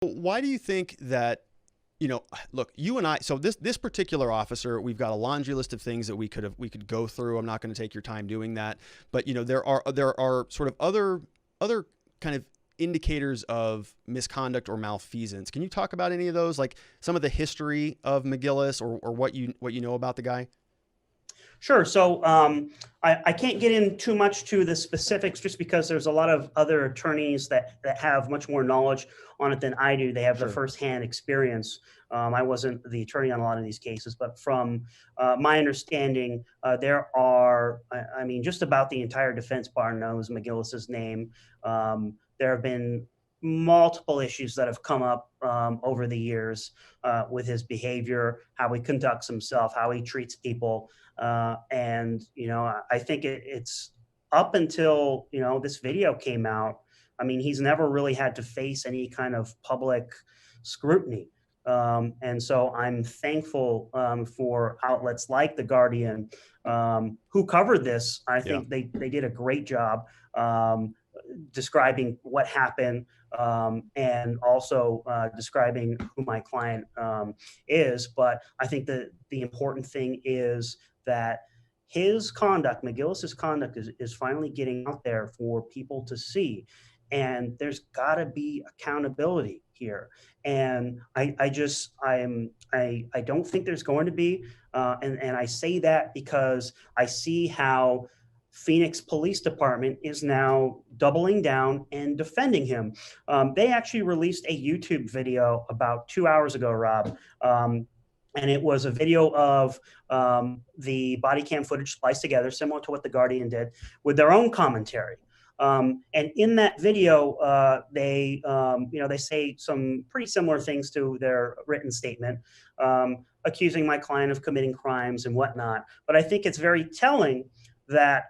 Why do you think that, look, you and I, so this particular officer, we've got a laundry list of things that we could go through. I'm not going to take your time doing that, but there are sort of other kind of indicators of misconduct or malfeasance. Can you talk about any of those, like some of the history of McGillis, or what you know about the guy? Sure. So I can't get in too much to the specifics just because there's a lot of other attorneys that have much more knowledge on it than I do. They have the Sure. firsthand experience. I wasn't the attorney on a lot of these cases, but from my understanding, there are, I mean, just about the entire defense bar knows McGillis's name. There have been multiple issues that have come up over the years with his behavior, how he conducts himself, how he treats people. And, I think it's up until, this video came out. I mean, he's never really had to face any kind of public scrutiny. And so I'm thankful for outlets like The Guardian who covered this. I Yeah. think they did a great job describing what happened and also describing who my client is. But I think that the important thing is that his conduct, McGillis's conduct, is finally getting out there for people to see. And there's got to be accountability here. And I don't think there's going to be. And I say that because I see how Phoenix Police Department is now doubling down and defending him. They actually released a YouTube video about 2 hours ago, Rob. And it was a video of the body cam footage spliced together, similar to what The Guardian did, with their own commentary. And in that video, they say some pretty similar things to their written statement, accusing my client of committing crimes and whatnot. But I think it's very telling that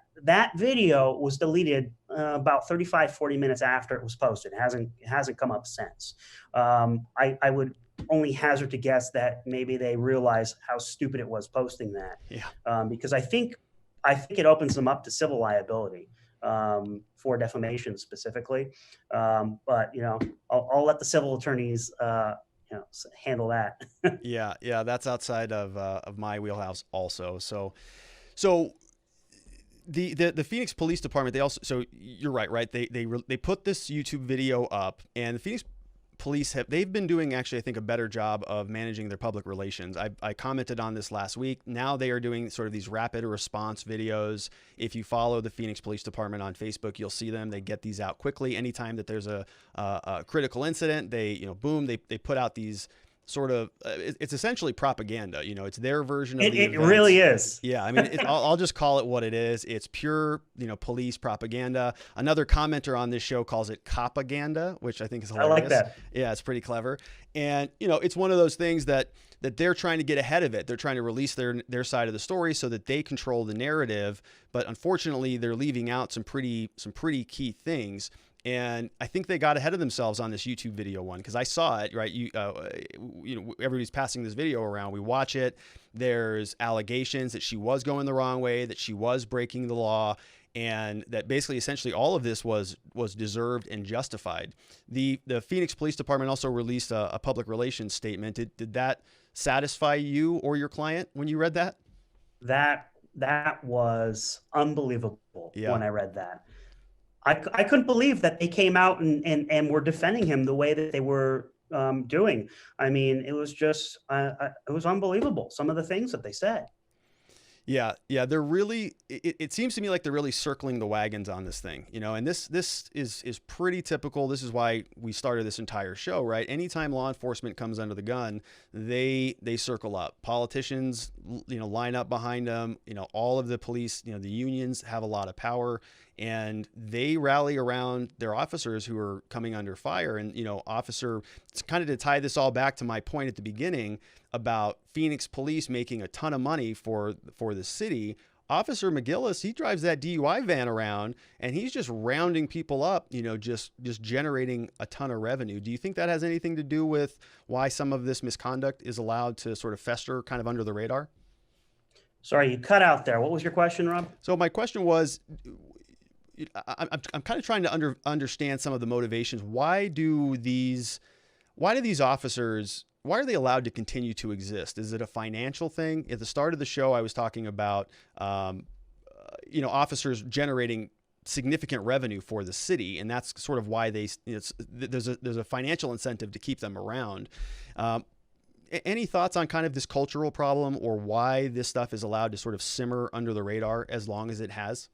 video was deleted about 35, 40 minutes after it was posted. It hasn't come up since. I would only hazard to guess that maybe they realize how stupid it was posting that, Yeah. because I think it opens them up to civil liability for defamation specifically. But I'll let the civil attorneys handle that. Yeah. Yeah. That's outside of my wheelhouse also. So the Phoenix Police Department, they also, so you're right. They put this YouTube video up, and the Phoenix police they've been doing, actually, I think, a better job of managing their public relations. I commented on this last week. Now they are doing sort of these rapid response videos. If you follow the Phoenix Police Department on Facebook, you'll see them. They get these out quickly. Anytime that there's a critical incident, boom, they put out these sort of, it's essentially propaganda. It's their version of the It events. really is. Yeah, I mean, I'll just call it what it is. It's pure, police propaganda. Another commenter on this show calls it copaganda, which I think is hilarious. I like that. Yeah, it's pretty clever. And, it's one of those things that they're trying to get ahead of it. They're trying to release their side of the story so that they control the narrative. But unfortunately, they're leaving out some pretty key things. And I think they got ahead of themselves on this YouTube video one, because I saw it, right? Everybody's passing this video around. We watch it. There's allegations that she was going the wrong way, that she was breaking the law, and that basically, essentially, all of this was deserved and justified. The Phoenix Police Department also released a public relations statement. Did that satisfy you or your client when you read that? That was unbelievable. Yeah. When I read that. I couldn't believe that they came out and were defending him the way that they were doing. I mean, it was just, it was unbelievable, some of the things that they said. Yeah, they're really. It seems to me like they're really circling the wagons on this thing, And this is pretty typical. This is why we started this entire show, right? Anytime law enforcement comes under the gun, they circle up. Politicians, line up behind them. All of the police, the unions have a lot of power, and they rally around their officers who are coming under fire. And officer, it's kind of to tie this all back to my point at the beginning about Phoenix police making a ton of money for the city. Officer McGillis, he drives that DUI van around, and he's just rounding people up, just generating a ton of revenue. Do you think that has anything to do with why some of this misconduct is allowed to sort of fester kind of under the radar? Sorry, you cut out there. What was your question, Rob? So my question was, I'm kind of trying to understand some of the motivations. Why do why do these officers, why are they allowed to continue to exist? Is it a financial thing? At the start of the show, I was talking about, officers generating significant revenue for the city, and that's sort of why there's a financial incentive to keep them around. Any thoughts on kind of this cultural problem, or why this stuff is allowed to sort of simmer under the radar as long as it has?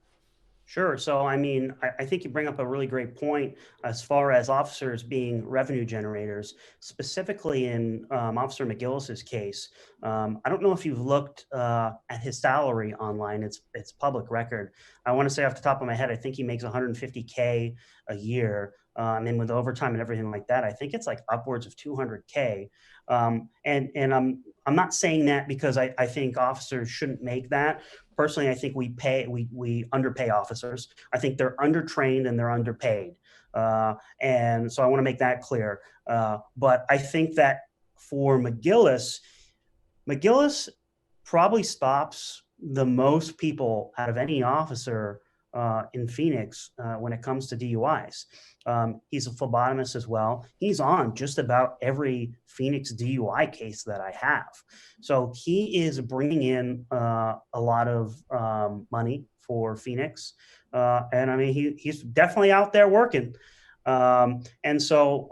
Sure. So, I mean, I think you bring up a really great point as far as officers being revenue generators, specifically in Officer McGillis's case. I don't know if you've looked at his salary online. It's public record. I want to say off the top of my head, I think he makes 150K a year. And with overtime and everything like that, I think it's like upwards of 200K. And I'm not saying that because I think officers shouldn't make that. Personally, I think we underpay officers. I think they're undertrained and they're underpaid. And so I want to make that clear. But I think that for McGillis probably stops the most people out of any officer in Phoenix when it comes to DUIs. He's a phlebotomist as well. He's on just about every Phoenix DUI case that I have. So he is bringing in a lot of money for Phoenix. And I mean, he's definitely out there working. And so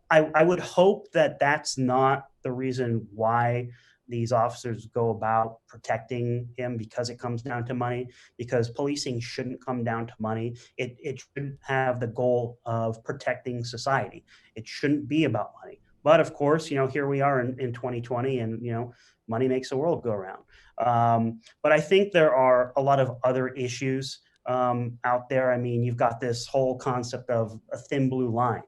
I would hope that that's not the reason why these officers go about protecting him, because it comes down to money, because policing shouldn't come down to money. It should have the goal of protecting society. It shouldn't be about money. But of course, here we are in 2020, and, money makes the world go around. But I think there are a lot of other issues out there. I mean, you've got this whole concept of a thin blue line.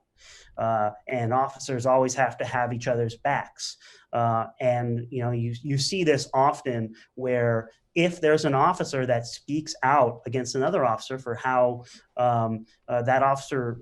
And officers always have to have each other's backs. And you see this often, where if there's an officer that speaks out against another officer for how that officer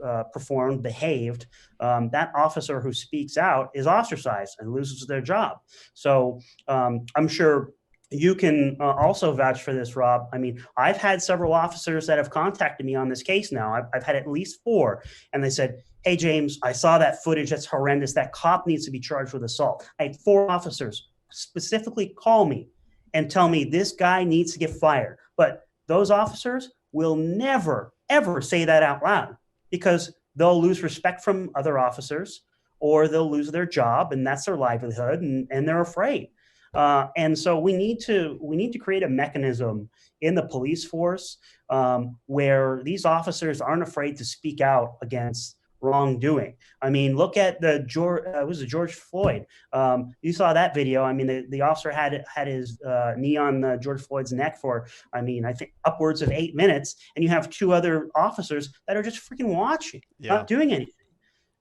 behaved, that officer who speaks out is ostracized and loses their job. So I'm sure you can also vouch for this, Rob. I mean, I've had several officers that have contacted me on this case now. I've had at least 4, and they said, "Hey, James, I saw that footage. That's horrendous. That cop needs to be charged with assault." I had 4 officers specifically call me and tell me this guy needs to get fired. But those officers will never, ever say that out loud, because they'll lose respect from other officers, or they'll lose their job, and that's their livelihood, and they're afraid. And so we need to create a mechanism in the police force where these officers aren't afraid to speak out against wrongdoing. I mean, look at George Floyd. You saw that video. I mean, the officer had his knee on George Floyd's neck for, I think upwards of 8 minutes, and you have 2 other officers that are just freaking watching, not doing anything.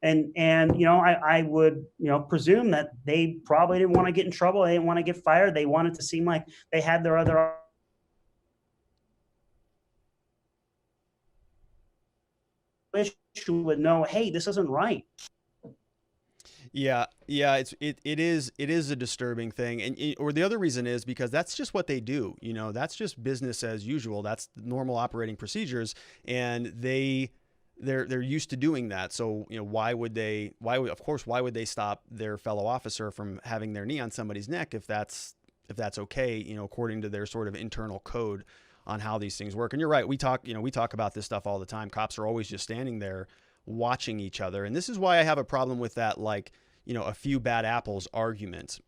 And I would presume that they probably didn't want to get in trouble. They didn't want to get fired. They wanted to seem like they had their other issue, would know, hey, this isn't right. Yeah, it is a disturbing thing, or the other reason is because that's just what they do. That's just business as usual. That's normal operating procedures, and they're used to doing that. So, why would they stop their fellow officer from having their knee on somebody's neck if that's okay, according to their sort of internal code on how these things work. And you're right. We talk about this stuff all the time. Cops are always just standing there watching each other. And this is why I have a problem with that, a few bad apples argument.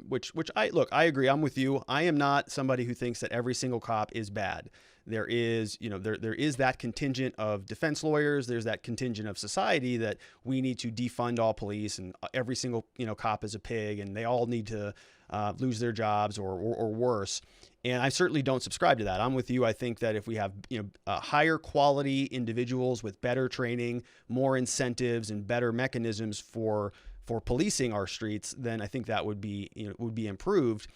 Which I agree. I'm with you. I am not somebody who thinks that every single cop is bad. There is, there is that contingent of defense lawyers. There's that contingent of society that we need to defund all police, and every single, cop is a pig, and they all need to lose their jobs or worse. And I certainly don't subscribe to that. I'm with you. I think that if we have, higher quality individuals with better training, more incentives, and better mechanisms for policing our streets, then I think that would be improved.